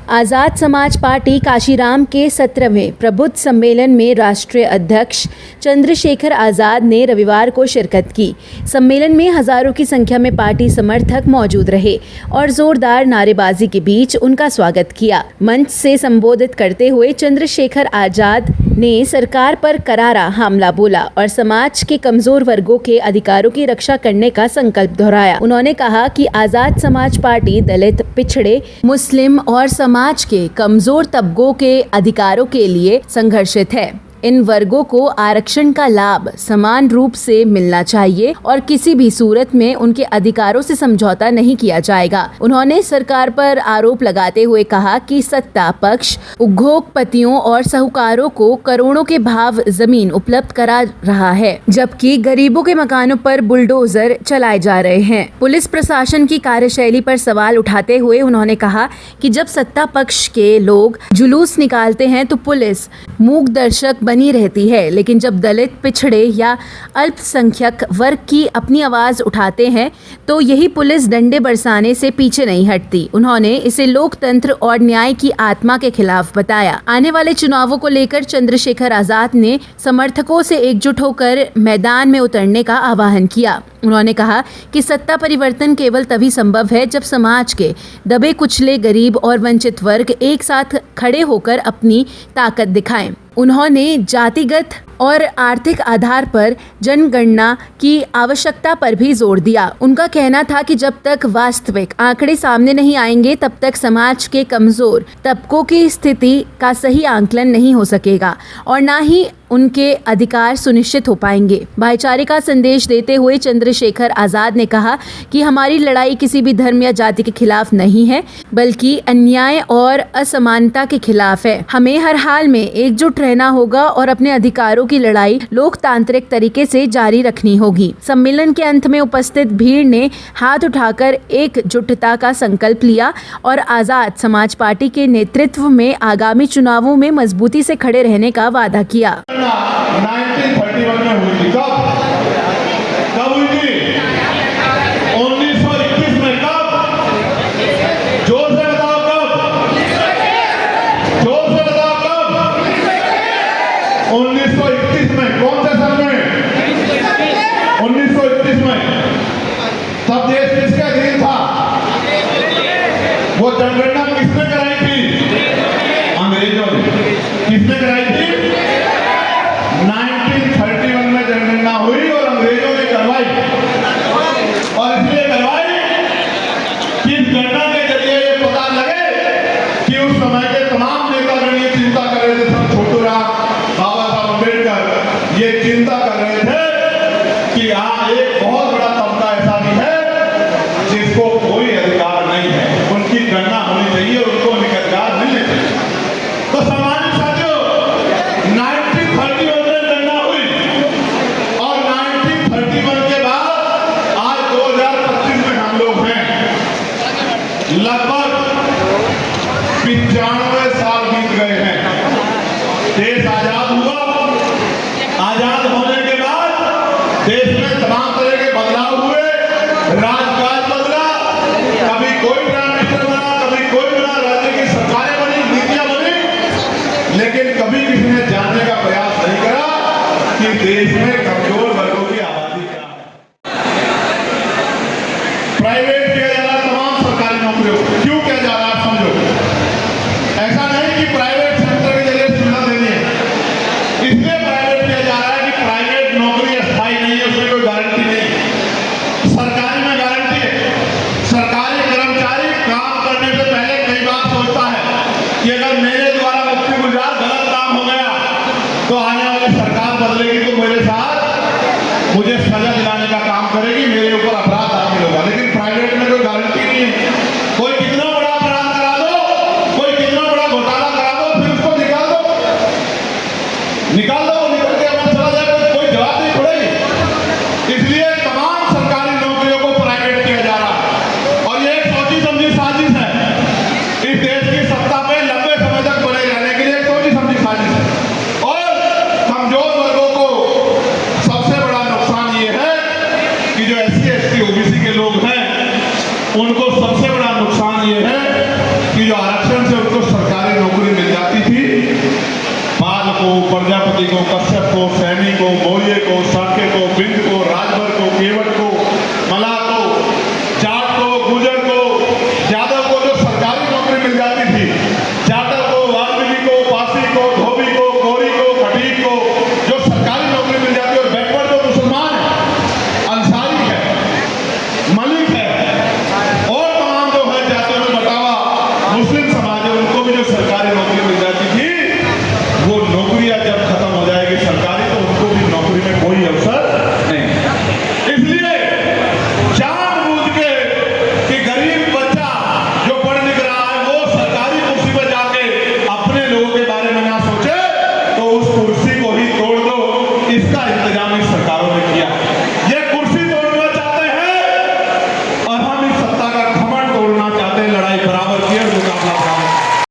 आज़ाद समाज पार्टी काशीराम के 17वें प्रबुद्ध सम्मेलन में राष्ट्रीय अध्यक्ष चंद्रशेखर आज़ाद ने रविवार को शिरकत की। सम्मेलन में हजारों की संख्या में पार्टी समर्थक मौजूद रहे और जोरदार नारेबाजी के बीच उनका स्वागत किया। मंच से संबोधित करते हुए चंद्रशेखर आज़ाद ने सरकार पर करारा हमला बोला और समाज के कमजोर वर्गों के अधिकारों की रक्षा करने का संकल्प दोहराया। उन्होंने कहा कि आज़ाद समाज पार्टी दलित, पिछड़े, मुस्लिम और समाज के कमजोर तबकों के अधिकारों के लिए संघर्षित है। इन वर्गों को आरक्षण का लाभ समान रूप से मिलना चाहिए और किसी भी सूरत में उनके अधिकारों से समझौता नहीं किया जाएगा। उन्होंने सरकार पर आरोप लगाते हुए कहा कि सत्ता पक्ष उद्योगपतियों और साहूकारों को करोड़ों के भाव जमीन उपलब्ध करा रहा है, जबकि गरीबों के मकानों पर बुलडोजर चलाए जा रहे हैं। पुलिस प्रशासन की कार्यशैली पर सवाल उठाते हुए उन्होंने कहा कि जब सत्ता पक्ष के लोग जुलूस निकालते हैं तो पुलिस मूक दर्शक बनी रहती है, लेकिन जब दलित, पिछड़े या अल्पसंख्यक वर्ग की अपनी आवाज उठाते हैं तो यही पुलिस डंडे बरसाने से पीछे नहीं हटती। उन्होंने इसे लोकतंत्र और न्याय की आत्मा के खिलाफ बताया। आने वाले चुनावों को लेकर चंद्रशेखर आज़ाद ने समर्थकों से एकजुट होकर मैदान में उतरने का आह्वान किया। उन्होंने कहा कि सत्ता परिवर्तन केवल तभी संभव है जब समाज के दबे कुचले, गरीब और वंचित वर्ग एक साथ खड़े होकर अपनी ताकत दिखाएं। उन्होंने जातिगत और आर्थिक आधार पर जनगणना की आवश्यकता पर भी जोर दिया। उनका कहना था कि जब तक वास्तविक आंकड़े सामने नहीं आएंगे तब तक समाज के कमजोर तबकों की स्थिति का सही आंकलन नहीं हो सकेगा और न ही उनके अधिकार सुनिश्चित हो पाएंगे। भाईचारे का संदेश देते हुए चंद्रशेखर आज़ाद ने कहा कि हमारी लड़ाई किसी भी धर्म या जाति के खिलाफ नहीं है, बल्कि अन्याय और असमानता के खिलाफ है। हमें हर हाल में एकजुट रहना होगा और अपने अधिकारों की लड़ाई लोकतांत्रिक तरीके से जारी रखनी होगी। सम्मेलन के अंत में उपस्थित भीड़ ने हाथ उठाकर एकजुटता का संकल्प लिया और आज़ाद समाज पार्टी के नेतृत्व में आगामी चुनावों में मजबूती से खड़े रहने का वादा किया। 1931 में हुई थी। कब हुई थी? 1921 में। कब? जोर से बताओ कब? जोर से बताओ कब? 1921 में। कौन से सन में? 1921 में। तब देश किसके अधीन था? वो जनगणना किसने कराई थी? अंग्रेजों ने। किसने कराई थी? 1931 में जनगणना हुई और अंग्रेजों ने करवाई, और इसलिए करवाई कि इस गणना के जरिए ये पता लगे कि उस समय के तमाम नेतागण ये चिंता कर रहे थे, सब छोटूराम, बाबा साहब अम्बेडकर ये चिंता कर रहे थे कि हाँ, एक बहुत बड़ा तबका ऐसा भी है जिसको कोई अधिकार नहीं है, उनकी गणना होनी चाहिए और उनको उनके अधिकार मिलने चाहिए। तो सम्मानित साथियों, 1931 लगभग 95 साल बीत गए हैं। देश आजाद हुआ। आजाद होने के बाद देश में तमाम तरह के बदलाव हुए, राजकाज बदला, कभी कोई प्राइम मिनिस्टर बना, कभी कोई बना, राज्य की सरकारें बनी, नीतियां बनी, लेकिन कभी किसी ने जानने का प्रयास नहीं करा कि देश में कमजोर वर्गों की आबादी क्या है। प्राइवेट किया जा रहा तमाम सरकारी नौकरियों को। क्यों किया जा रहा है समझो। ऐसा नहीं कि प्राइवेट सेक्टर के जरिए सुविधा देनी है, इसलिए प्राइवेट किया जा रहा है कि प्राइवेट नौकरी अस्थायी नहीं है, उसमें कोई गारंटी नहीं है। सरकारी में गारंटी है। सरकारी कर्मचारी काम करने से पहले कई बार सोचता है कि अगर मेरे द्वारा मुफ्ती गुजार गलत काम हो गया तो आने वाली सरकार बदलेगी तो मेरे साथ मुझे सजा दिलाने का काम करेगी, मेरे ऊपर अपराध दाखिल होगा। लेकिन प्राइवेट में कोई गारंटी नहीं है। कोई कितना बड़ा अपराध करा दो, कोई कितना बड़ा घोटाला करा दो, फिर उसको निकाल दो, निकल के अपना चला जाए, कोई जवाब नहीं पड़ेगी। इसलिए तमाम सरकारी नौकरियों को प्राइवेट किया जा रहा है और ये एक सोची समझी साजिश है। इस देश की सत्ता पे लंबे समय तक बने रहने के लिए एक सोची समझी साजिश है। और कमजोर वर्गों को सबसे बड़ा नुकसान ये है कि जो SC, ST, OBC के लोग हैं उनको सबसे बड़ा नुकसान ये है कि जो आरक्षण से उनको प्रजापति को, कश्यप को, सैनी को, मौर्य को, साक्य को, बिंद को, राजभर को, केवट को, मलाह को, जाट को, गुजर